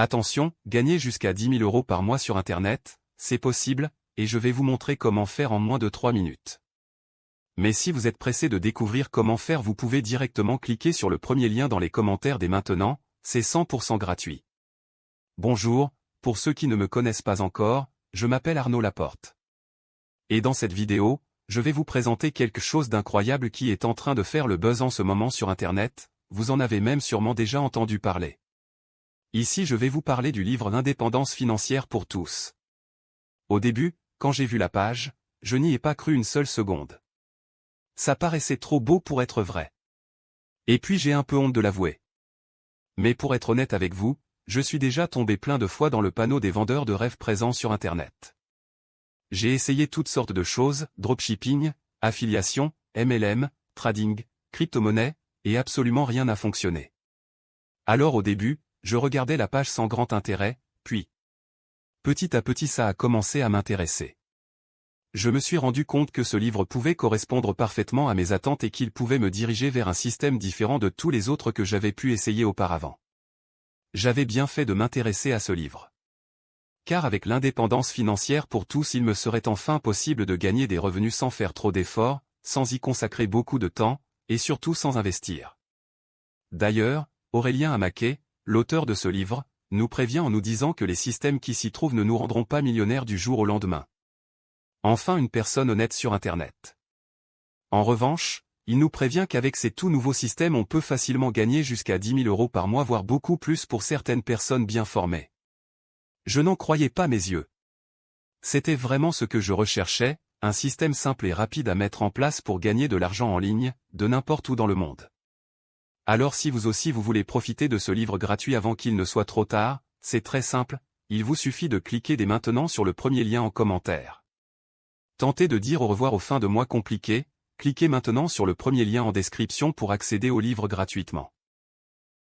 Attention, gagner jusqu'à 10 000 € par mois sur Internet, c'est possible, et je vais vous montrer comment faire en moins de 3 minutes. Mais si vous êtes pressé de découvrir comment faire, vous pouvez directement cliquer sur le premier lien dans les commentaires dès maintenant, c'est 100% gratuit. Bonjour, pour ceux qui ne me connaissent pas encore, je m'appelle Arnaud Laporte. Et dans cette vidéo, je vais vous présenter quelque chose d'incroyable qui est en train de faire le buzz en ce moment sur Internet, vous en avez même sûrement déjà entendu parler. Ici je vais vous parler du livre L'indépendance financière pour tous. Au début, quand j'ai vu la page, je n'y ai pas cru une seule seconde. Ça paraissait trop beau pour être vrai. Et puis j'ai un peu honte de l'avouer. Mais pour être honnête avec vous, je suis déjà tombé plein de fois dans le panneau des vendeurs de rêves présents sur Internet. J'ai essayé toutes sortes de choses, dropshipping, affiliation, MLM, trading, crypto-monnaie, et absolument rien n'a fonctionné. Alors au début, je regardais la page sans grand intérêt, puis petit à petit ça a commencé à m'intéresser. Je me suis rendu compte que ce livre pouvait correspondre parfaitement à mes attentes et qu'il pouvait me diriger vers un système différent de tous les autres que j'avais pu essayer auparavant. J'avais bien fait de m'intéresser à ce livre. Car avec l'indépendance financière pour tous, il me serait enfin possible de gagner des revenus sans faire trop d'efforts, sans y consacrer beaucoup de temps, et surtout sans investir. D'ailleurs, Aurélien Amaquet, l'auteur de ce livre, nous prévient en nous disant que les systèmes qui s'y trouvent ne nous rendront pas millionnaires du jour au lendemain. Enfin une personne honnête sur Internet. En revanche, il nous prévient qu'avec ces tout nouveaux systèmes on peut facilement gagner jusqu'à 10 000 € par mois, voire beaucoup plus pour certaines personnes bien formées. Je n'en croyais pas mes yeux. C'était vraiment ce que je recherchais, un système simple et rapide à mettre en place pour gagner de l'argent en ligne, de n'importe où dans le monde. Alors si vous aussi vous voulez profiter de ce livre gratuit avant qu'il ne soit trop tard, c'est très simple, il vous suffit de cliquer dès maintenant sur le premier lien en commentaire. Tentez de dire au revoir aux fins de mois compliquées, cliquez maintenant sur le premier lien en description pour accéder au livre gratuitement.